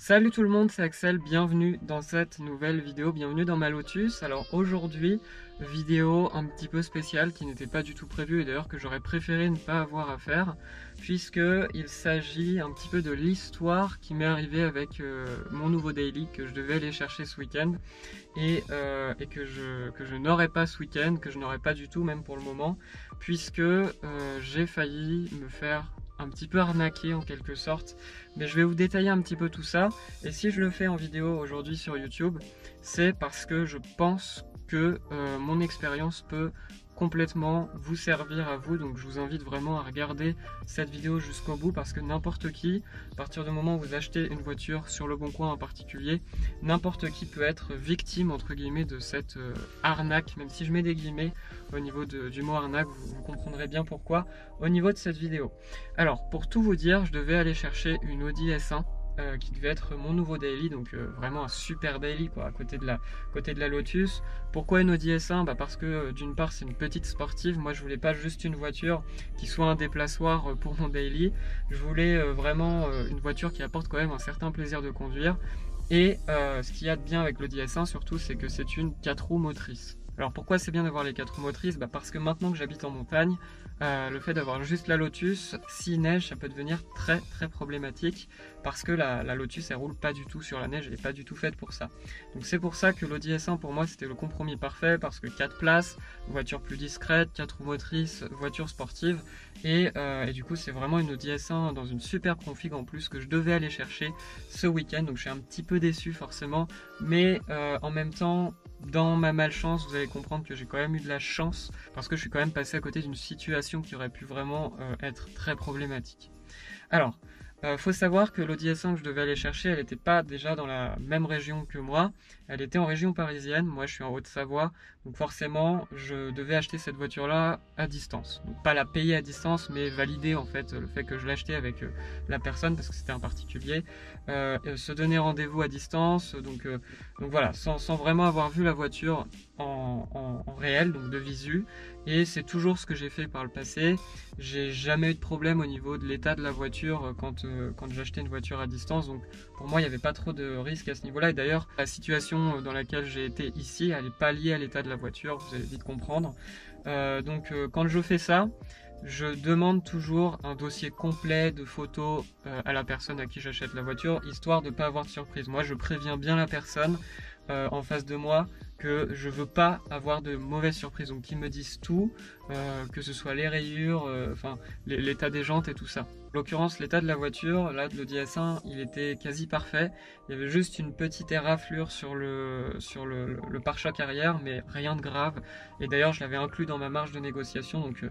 Salut tout le monde, c'est Axel, bienvenue dans cette nouvelle vidéo, bienvenue dans ma Lotus. Alors aujourd'hui, vidéo un petit peu spéciale qui n'était pas du tout prévue et d'ailleurs que j'aurais préféré ne pas avoir à faire, puisque il s'agit un petit peu de l'histoire qui m'est arrivée avec mon nouveau daily que je devais aller chercher ce week-end et que je n'aurai pas ce week-end, que je n'aurai pas du tout même pour le moment, puisque j'ai failli me faire un petit peu arnaqué en quelque sorte, mais je vais vous détailler un petit peu tout ça. Et si je le fais en vidéo aujourd'hui sur YouTube, c'est parce que je pense que mon expérience peut complètement vous servir à vous, donc je vous invite vraiment à regarder cette vidéo jusqu'au bout parce que n'importe qui, à partir du moment où vous achetez une voiture sur le Bon Coin en particulier, n'importe qui peut être victime entre guillemets de cette arnaque, même si je mets des guillemets au niveau du mot arnaque, vous comprendrez bien pourquoi au niveau de cette vidéo. Alors pour tout vous dire, je devais aller chercher une Audi S1 qui devait être mon nouveau daily, donc vraiment un super daily quoi, à côté de la Lotus. Pourquoi une Audi S1 ? Parce que d'une part c'est une petite sportive, moi je voulais pas juste une voiture qui soit un déplaçoir pour mon daily, je voulais vraiment une voiture qui apporte quand même un certain plaisir de conduire. Et ce qu'il y a de bien avec l'Audi S1 surtout, c'est que c'est une 4 roues motrices. Alors pourquoi c'est bien d'avoir les 4 roues motrices ? Parce que maintenant que j'habite en montagne, le fait d'avoir juste la Lotus, s'il neige, ça peut devenir très problématique parce que la Lotus elle roule pas du tout sur la neige, elle n'est pas du tout faite pour ça. Donc c'est pour ça que l'Audi S1 pour moi c'était le compromis parfait parce que 4 places, voiture plus discrète, 4 roues motrices, voiture sportive et du coup c'est vraiment une Audi S1 dans une super config en plus que je devais aller chercher ce week-end. Donc je suis un petit peu déçu forcément, mais en même temps dans ma malchance, vous allez comprendre que j'ai quand même eu de la chance parce que je suis quand même passé à côté d'une situation qui aurait pu vraiment être très problématique. Alors, faut savoir que l'Audi S1 que je devais aller chercher, elle n'était pas déjà dans la même région que moi, elle était en région parisienne, moi je suis en Haute-Savoie, donc forcément je devais acheter cette voiture-là à distance. Donc pas la payer à distance, mais valider en fait le fait que je l'achetais avec la personne, parce que c'était un particulier, se donner rendez-vous à distance, donc voilà, sans vraiment avoir vu la voiture en réel, donc de visu, et c'est toujours ce que j'ai fait par le passé. J'ai jamais eu de problème au niveau de l'état de la voiture quand j'achetais une voiture à distance, donc pour moi il n'y avait pas trop de risques à ce niveau là. Et d'ailleurs la situation dans laquelle j'ai été ici, elle n'est pas liée à l'état de la voiture, vous allez vite comprendre. Donc quand je fais ça, je demande toujours un dossier complet de photos à la personne à qui j'achète la voiture, histoire de ne pas avoir de surprise. Moi je préviens bien la personne en face de moi que je veux pas avoir de mauvaises surprises, donc qu'ils me disent tout, que ce soit les rayures, enfin l'état des jantes et tout ça. En l'occurrence l'état de la voiture, là de l'Audi S1, il était quasi parfait, il y avait juste une petite éraflure sur le pare-choc arrière, mais rien de grave, et d'ailleurs je l'avais inclus dans ma marge de négociation, donc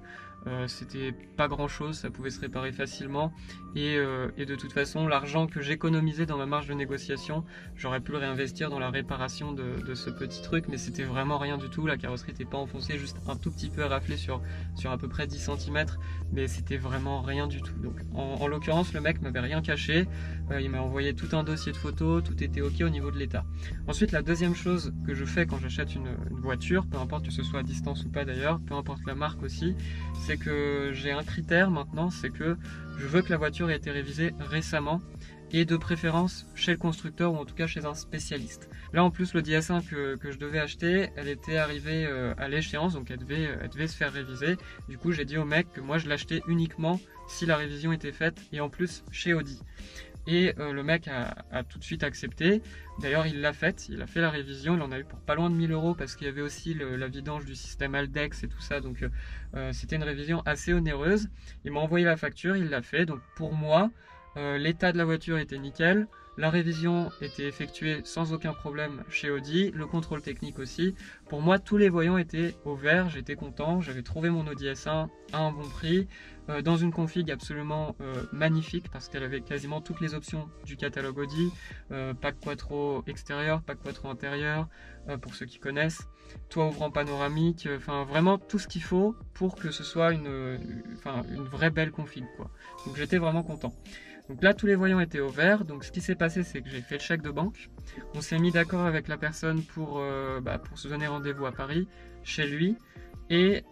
c'était pas grand chose, ça pouvait se réparer facilement, et de toute façon l'argent que j'économisais dans ma marge de négociation, j'aurais pu le réinvestir dans la réparation de ce petit truc, mais c'était vraiment rien du tout, la carrosserie n'était pas enfoncée, juste un tout petit peu éraflée sur à peu près 10 cm, mais c'était vraiment rien du tout. Donc en l'occurrence le mec m'avait rien caché, il m'a envoyé tout un dossier de photos, tout était ok au niveau de l'état. Ensuite la deuxième chose que je fais quand j'achète une voiture, peu importe que ce soit à distance ou pas d'ailleurs, peu importe la marque aussi, c'est que j'ai un critère maintenant, c'est que je veux que la voiture ait été révisée récemment, et de préférence chez le constructeur ou en tout cas chez un spécialiste. Là en plus l'Audi A5 que je devais acheter, elle était arrivée à l'échéance, donc elle devait se faire réviser. Du coup j'ai dit au mec que moi je l'achetais uniquement si la révision était faite, et en plus chez Audi. Et le mec a tout de suite accepté. D'ailleurs il l'a faite, il a fait la révision, il en a eu pour pas loin de 1000 € parce qu'il y avait aussi la vidange du système Aldex et tout ça, donc c'était une révision assez onéreuse. Il m'a envoyé la facture, il l'a fait, donc pour moi l'état de la voiture était nickel, la révision était effectuée sans aucun problème chez Audi, le contrôle technique aussi. Pour moi, tous les voyants étaient au vert, j'étais content, j'avais trouvé mon Audi S1 à un bon prix, dans une config absolument magnifique parce qu'elle avait quasiment toutes les options du catalogue Audi, pack quattro extérieur, pack quattro intérieur, pour ceux qui connaissent, toit ouvrant panoramique, enfin vraiment tout ce qu'il faut pour que ce soit une vraie belle config quoi. Donc j'étais vraiment content. Donc là tous les voyants étaient au vert, donc ce qui s'est passé c'est que j'ai fait le chèque de banque, on s'est mis d'accord avec la personne pour se donner rendez-vous à Paris, chez lui, et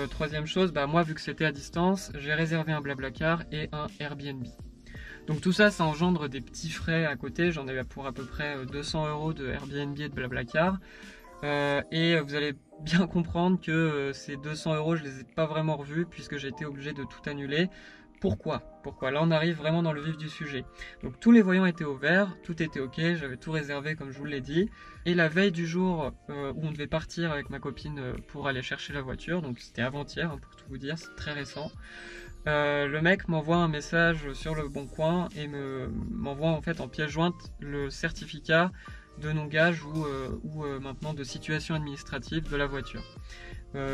troisième chose, moi vu que c'était à distance, j'ai réservé un Blablacar et un Airbnb. Donc tout ça, ça engendre des petits frais à côté. J'en ai pour à peu près 200 € de Airbnb et de Blablacar. Et vous allez bien comprendre que ces 200 €, je les ai pas vraiment revus puisque j'ai été obligé de tout annuler. Pourquoi? Là, on arrive vraiment dans le vif du sujet. Donc tous les voyants étaient au vert, tout était ok, j'avais tout réservé comme je vous l'ai dit. Et la veille du jour où on devait partir avec ma copine pour aller chercher la voiture, donc c'était avant-hier, pour tout vous dire, c'est très récent. Le mec m'envoie un message sur le Bon Coin et m'envoie en fait en pièce jointe le certificat de non-gage ou maintenant de situation administrative de la voiture.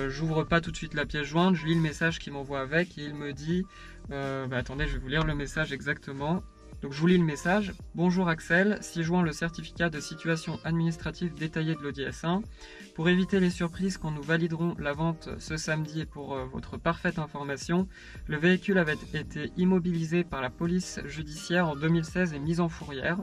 J'ouvre pas tout de suite la pièce jointe, je lis le message qu'il m'envoie avec et il me dit attendez, je vais vous lire le message exactement. Donc je vous lis le message. Bonjour Axel, ci-joint le certificat de situation administrative détaillé de l'Audi S1. Pour éviter les surprises quand nous validerons la vente ce samedi et pour votre parfaite information, le véhicule avait été immobilisé par la police judiciaire en 2016 et mis en fourrière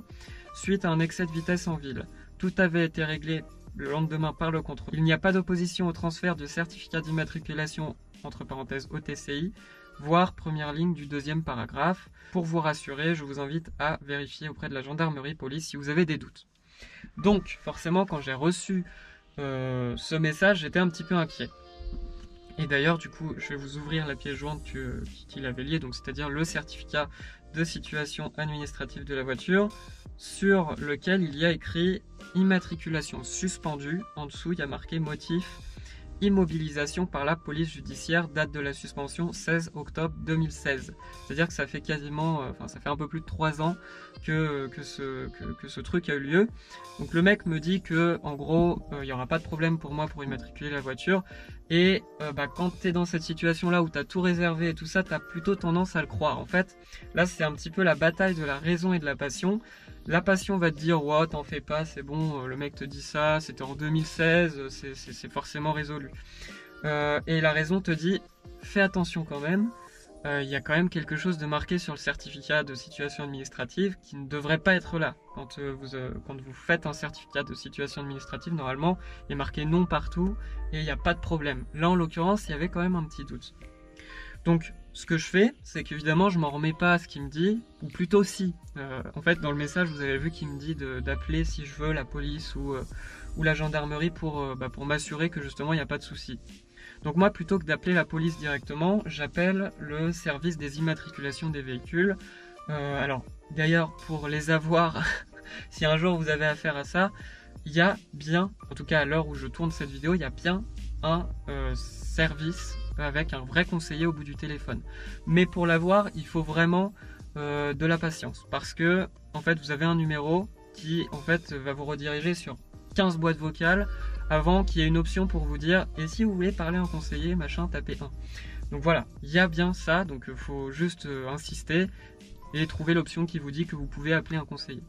suite à un excès de vitesse en ville. Tout avait été réglé le lendemain par le contrôle. Il n'y a pas d'opposition au transfert du certificat d'immatriculation entre parenthèses OTCI, voire première ligne du deuxième paragraphe. Pour vous rassurer, je vous invite à vérifier auprès de la gendarmerie police si vous avez des doutes. Donc forcément, quand j'ai reçu ce message, j'étais un petit peu inquiet. Et d'ailleurs, du coup, je vais vous ouvrir la pièce jointe qu'il avait liée, donc c'est-à-dire le certificat de situation administrative de la voiture, sur lequel il y a écrit immatriculation suspendue. En dessous, il y a marqué motif immobilisation par la police judiciaire, date de la suspension 16 octobre 2016. C'est-à-dire que ça fait quasiment, ça fait un peu plus de 3 ans que ce truc a eu lieu. Donc le mec me dit que en gros, il n'y aura pas de problème pour moi pour immatriculer la voiture. Et quand tu es dans cette situation-là où tu as tout réservé et tout ça, tu as plutôt tendance à le croire. En fait, là c'est un petit peu la bataille de la raison et de la passion. La passion va te dire ouais, t'en fais pas, c'est bon, le mec te dit ça, c'était en 2016, c'est forcément résolu. Et la raison te dit fais attention quand même, il y a quand même quelque chose de marqué sur le certificat de situation administrative qui ne devrait pas être là. Quand vous faites un certificat de situation administrative, normalement il est marqué non partout et il n'y a pas de problème. Là en l'occurrence, il y avait quand même un petit doute. Donc ce que je fais, c'est qu'évidemment je m'en remets pas à ce qu'il me dit, ou plutôt si. En fait dans le message vous avez vu qu'il me dit d'appeler si je veux la police ou la gendarmerie pour m'assurer que justement il n'y a pas de souci. Donc moi plutôt que d'appeler la police directement, j'appelle le service des immatriculations des véhicules. Alors d'ailleurs pour les avoir, si un jour vous avez affaire à ça, il y a bien, en tout cas à l'heure où je tourne cette vidéo, il y a bien un service avec un vrai conseiller au bout du téléphone. Mais pour l'avoir, il faut vraiment de la patience parce que en fait vous avez un numéro qui en fait va vous rediriger sur 15 boîtes vocales avant qu'il y ait une option pour vous dire et si vous voulez parler à un conseiller, machin, tapez 1. Donc voilà, il y a bien ça, donc il faut juste insister et trouver l'option qui vous dit que vous pouvez appeler un conseiller.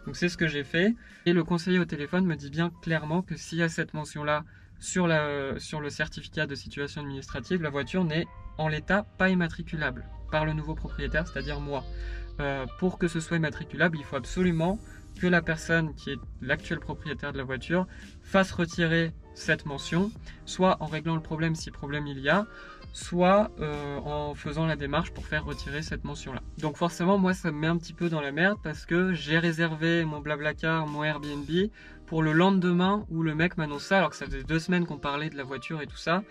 Donc c'est ce que j'ai fait et le conseiller au téléphone me dit bien clairement que s'il y a cette mention là sur le certificat de situation administrative, la voiture n'est en l'état pas immatriculable par le nouveau propriétaire, c'est-à-dire moi. Pour que ce soit immatriculable, il faut absolument que la personne qui est l'actuel propriétaire de la voiture fasse retirer cette mention, soit en réglant le problème si problème il y a, soit en faisant la démarche pour faire retirer cette mention-là. Donc forcément, moi, ça me met un petit peu dans la merde parce que j'ai réservé mon Blablacar, mon Airbnb pour le lendemain où le mec m'annonce ça, alors que ça faisait 2 semaines qu'on parlait de la voiture et tout ça,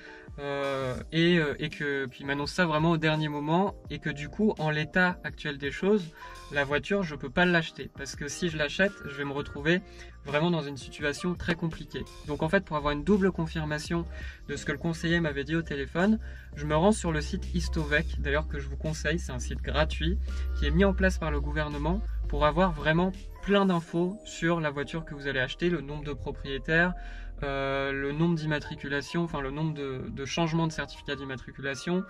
et qu'il m'annonce ça vraiment au dernier moment, et que du coup, en l'état actuel des choses, la voiture, je peux pas l'acheter, parce que si je l'achète, je vais me retrouver vraiment dans une situation très compliquée. Donc en fait, pour avoir une double confirmation de ce que le conseiller m'avait dit au téléphone, je me rends sur le site Istovec, d'ailleurs que je vous conseille, c'est un site gratuit, qui est mis en place par le gouvernement pour avoir vraiment plein d'infos sur la voiture que vous allez acheter, le nombre de propriétaires, le nombre d'immatriculations, enfin le nombre de changements de certificat d'immatriculation,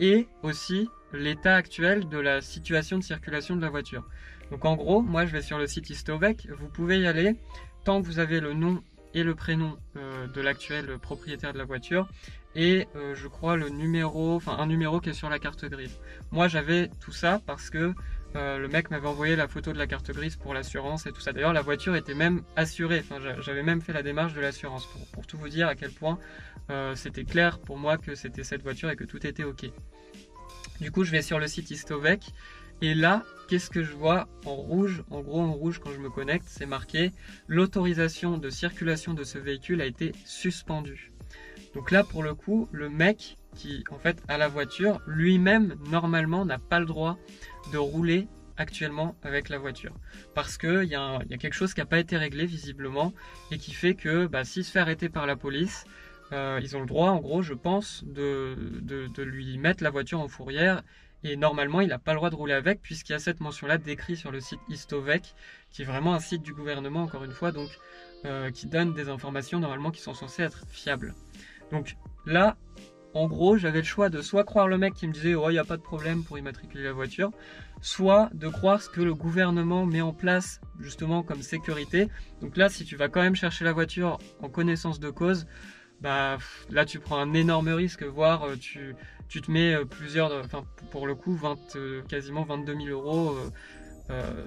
et aussi l'état actuel de la situation de circulation de la voiture. Donc en gros, moi je vais sur le site Istovec, vous pouvez y aller tant que vous avez le nom et le prénom de l'actuel propriétaire de la voiture et je crois le numéro, enfin un numéro qui est sur la carte grise. Moi j'avais tout ça parce que le mec m'avait envoyé la photo de la carte grise pour l'assurance et tout ça. D'ailleurs la voiture était même assurée, enfin j'avais même fait la démarche de l'assurance pour tout vous dire à quel point c'était clair pour moi que c'était cette voiture et que tout était ok. Du coup je vais sur le site Istovec Et là, qu'est-ce que je vois en rouge? En gros, en rouge, quand je me connecte, c'est marqué « L'autorisation de circulation de ce véhicule a été suspendue ». Donc là, pour le coup, le mec qui, en fait, a la voiture, lui-même, normalement, n'a pas le droit de rouler actuellement avec la voiture. Parce qu'il y a quelque chose qui n'a pas été réglé, visiblement, et qui fait que s'il se fait arrêter par la police, ils ont le droit, en gros, je pense, de lui mettre la voiture en fourrière. Et normalement, il n'a pas le droit de rouler avec, puisqu'il y a cette mention-là décrite sur le site Istovec, qui est vraiment un site du gouvernement, encore une fois, donc qui donne des informations normalement qui sont censées être fiables. Donc là, en gros, j'avais le choix de soit croire le mec qui me disait « Oh, il n'y a pas de problème pour immatriculer la voiture », soit de croire ce que le gouvernement met en place justement comme sécurité. Donc là, si tu vas quand même chercher la voiture en connaissance de cause, là tu prends un énorme risque, voire tu te mets pour le coup, quasiment 22 000 euros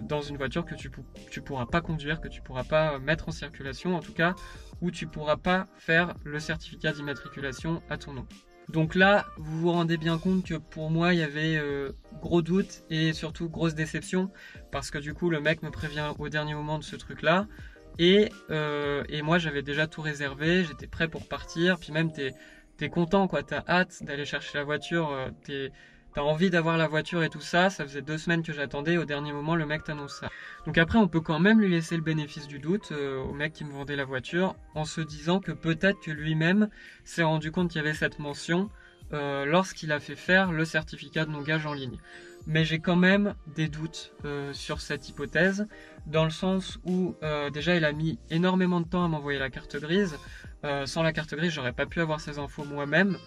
dans une voiture que tu pourras pas conduire, que tu pourras pas mettre en circulation, en tout cas, où tu pourras pas faire le certificat d'immatriculation à ton nom. Donc là, vous vous rendez bien compte que pour moi, il y avait gros doute et surtout grosse déception, parce que du coup, le mec me prévient au dernier moment de ce truc-là, et moi, j'avais déjà tout réservé, j'étais prêt pour partir, puis même, t'es content, quoi, t'as hâte d'aller chercher la voiture, t'as envie d'avoir la voiture et tout ça. Ça faisait 2 semaines que j'attendais, au dernier moment le mec t'annonce ça. Donc après on peut quand même lui laisser le bénéfice du doute au mec qui me vendait la voiture, en se disant que peut-être que lui-même s'est rendu compte qu'il y avait cette mention lorsqu'il a fait faire le certificat de non-gage en ligne. Mais j'ai quand même des doutes sur cette hypothèse, dans le sens où déjà il a mis énormément de temps à m'envoyer la carte grise. Sans la carte grise, j'aurais pas pu avoir ces infos moi-même.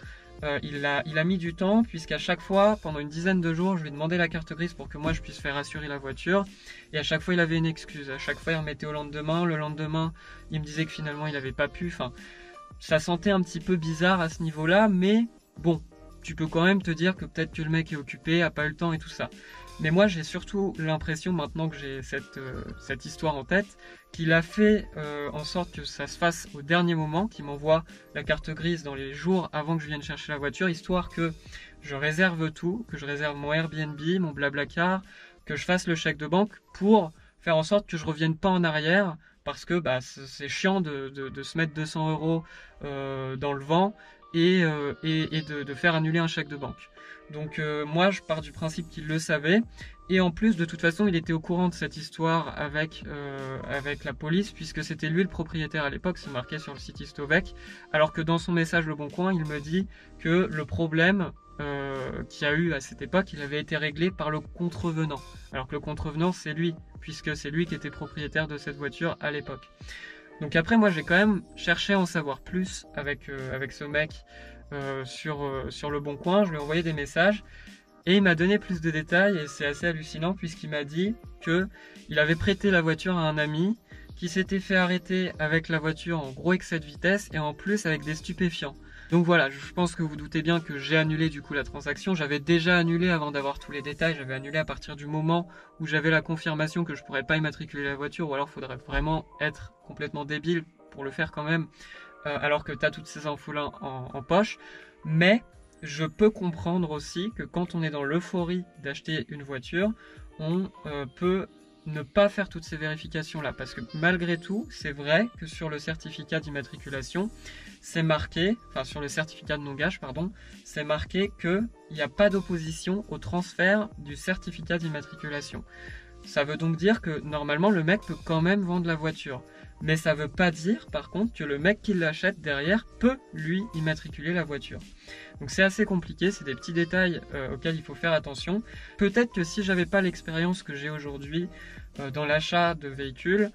Il a mis du temps, puisqu'à chaque fois, pendant une dizaine de jours, je lui ai demandé la carte grise pour que moi je puisse faire assurer la voiture. Et à chaque fois, il avait une excuse. À chaque fois, il remettait au lendemain. Le lendemain, il me disait que finalement, il n'avait pas pu. Enfin, ça sentait un petit peu bizarre à ce niveau-là, mais bon, tu peux quand même te dire que peut-être que le mec est occupé, a pas eu le temps et tout ça. Mais moi, j'ai surtout l'impression, maintenant que j'ai cette histoire en tête, qu'il a fait en sorte que ça se fasse au dernier moment, qu'il m'envoie la carte grise dans les jours avant que je vienne chercher la voiture, histoire que je réserve tout, que je réserve mon Airbnb, mon Blablacar, que je fasse le chèque de banque pour faire en sorte que je revienne pas en arrière, parce que c'est chiant de se mettre 200 euros dans le vent et de faire annuler un chèque de banque. Donc moi je pars du principe qu'il le savait, et en plus de toute façon il était au courant de cette histoire avec la police, puisque c'était lui le propriétaire à l'époque, c'est marqué sur le site Istovec, alors que dans son message Le Bon Coin il me dit que le problème qu'il y a eu à cette époque, il avait été réglé par le contrevenant, alors que le contrevenant c'est lui, puisque c'est lui qui était propriétaire de cette voiture à l'époque. Donc après moi j'ai quand même cherché à en savoir plus avec ce mec sur Le Bon Coin. Je lui ai envoyé des messages et il m'a donné plus de détails, et c'est assez hallucinant, puisqu'il m'a dit qu'il avait prêté la voiture à un ami qui s'était fait arrêter avec la voiture en gros excès de vitesse et en plus avec des stupéfiants. Donc voilà, je pense que vous doutez bien que j'ai annulé du coup la transaction. J'avais déjà annulé avant d'avoir tous les détails, j'avais annulé à partir du moment où j'avais la confirmation que je pourrais pas immatriculer la voiture, ou alors il faudrait vraiment être complètement débile pour le faire quand même, alors que tu as toutes ces infos-là en poche. Mais je peux comprendre aussi que quand on est dans l'euphorie d'acheter une voiture, on peut ne pas faire toutes ces vérifications-là. Parce que malgré tout, c'est vrai que sur le certificat d'immatriculation, c'est marqué, enfin sur le certificat de non-gage, pardon, c'est marqué qu'il n'y a pas d'opposition au transfert du certificat d'immatriculation. Ça veut donc dire que normalement le mec peut quand même vendre la voiture. Mais ça veut pas dire par contre que le mec qui l'achète derrière peut lui immatriculer la voiture. Donc c'est assez compliqué, c'est des petits détails auxquels il faut faire attention. Peut-être que si j'avais pas l'expérience que j'ai aujourd'hui dans l'achat de véhicules,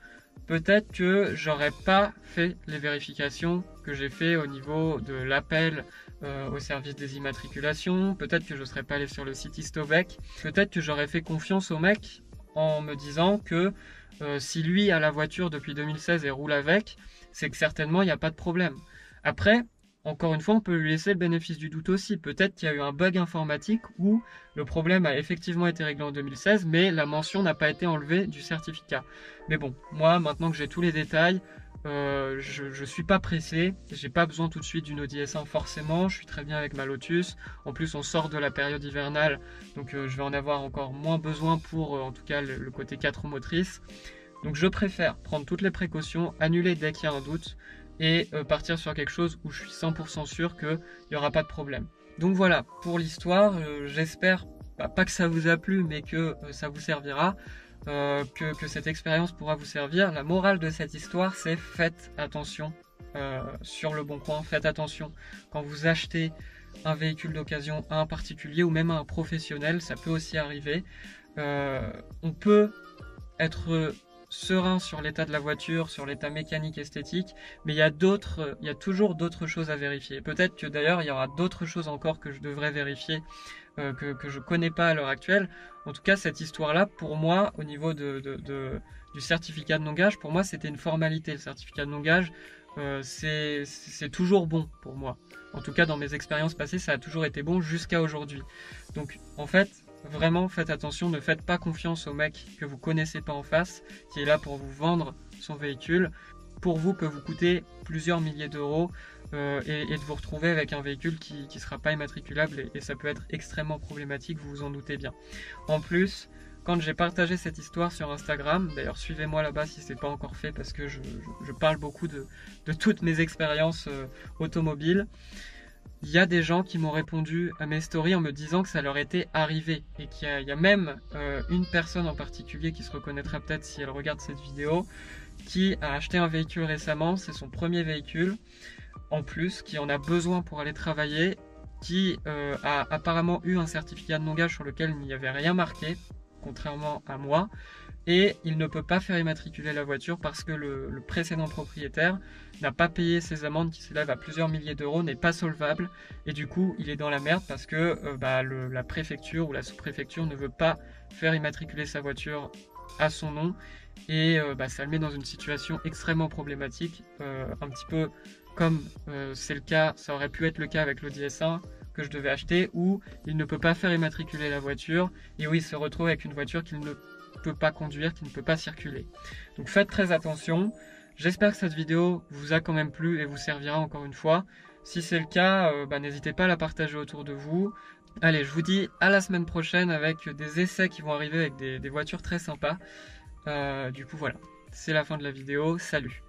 peut-être que j'aurais pas fait les vérifications que j'ai fait au niveau de l'appel au service des immatriculations. Peut-être que je serais pas allé sur le site Istovec. Peut-être que j'aurais fait confiance au mec en me disant que si lui a la voiture depuis 2016 et roule avec, c'est que certainement il n'y a pas de problème. Après, encore une fois, on peut lui laisser le bénéfice du doute aussi. Peut-être qu'il y a eu un bug informatique où le problème a effectivement été réglé en 2016, mais la mention n'a pas été enlevée du certificat. Mais bon, moi, maintenant que j'ai tous les détails, Je suis pas pressé, j'ai pas besoin tout de suite d'une Audi S1 forcément, je suis très bien avec ma Lotus. En plus on sort de la période hivernale, donc je vais en avoir encore moins besoin pour en tout cas le côté 4 roues motrices. Donc je préfère prendre toutes les précautions, annuler dès qu'il y a un doute et partir sur quelque chose où je suis 100% sûr qu'il n'y aura pas de problème. Donc voilà pour l'histoire, j'espère pas que ça vous a plu mais que ça vous servira. Que cette expérience pourra vous servir. La morale de cette histoire, c'est faites attention sur le bon coin, faites attention quand vous achetez un véhicule d'occasion à un particulier ou même à un professionnel, ça peut aussi arriver. On peut être serein sur l'état de la voiture, sur l'état mécanique, esthétique, mais il y a toujours d'autres choses à vérifier. Peut-être que d'ailleurs il y aura d'autres choses encore que je devrais vérifier, que je connais pas à l'heure actuelle. En tout cas, cette histoire-là, pour moi, au niveau du certificat de non-gage, pour moi c'était une formalité. Le certificat de non-gage, c'est toujours bon pour moi. En tout cas, dans mes expériences passées, ça a toujours été bon jusqu'à aujourd'hui. Donc, en fait, vraiment, faites attention, ne faites pas confiance au mec que vous connaissez pas en face, qui est là pour vous vendre son véhicule. Pour vous, peut vous coûter plusieurs milliers d'euros et de vous retrouver avec un véhicule qui ne sera pas immatriculable et ça peut être extrêmement problématique, vous vous en doutez bien. En plus, quand j'ai partagé cette histoire sur Instagram, d'ailleurs suivez-moi là-bas si ce n'est pas encore fait parce que je parle beaucoup de toutes mes expériences automobiles. Il y a des gens qui m'ont répondu à mes stories en me disant que ça leur était arrivé et qu'il y a même une personne en particulier qui se reconnaîtra peut-être si elle regarde cette vidéo, qui a acheté un véhicule récemment, c'est son premier véhicule en plus, qui en a besoin pour aller travailler, qui a apparemment eu un certificat de non-gage sur lequel il n'y avait rien marqué, contrairement à moi, et il ne peut pas faire immatriculer la voiture parce que le précédent propriétaire n'a pas payé ses amendes qui s'élèvent à plusieurs milliers d'euros, n'est pas solvable, et du coup il est dans la merde parce que la préfecture ou la sous-préfecture ne veut pas faire immatriculer sa voiture à son nom, et ça le met dans une situation extrêmement problématique, un petit peu comme c'est le cas, ça aurait pu être le cas avec l'Audi S1 que je devais acheter, où il ne peut pas faire immatriculer la voiture et où il se retrouve avec une voiture qu'il ne peut pas conduire, qui ne peut pas circuler. Donc faites très attention. J'espère que cette vidéo vous a quand même plu et vous servira encore une fois. Si c'est le cas, n'hésitez pas à la partager autour de vous. Allez, je vous dis à la semaine prochaine avec des essais qui vont arriver avec des voitures très sympas. Du coup voilà, c'est la fin de la vidéo. Salut!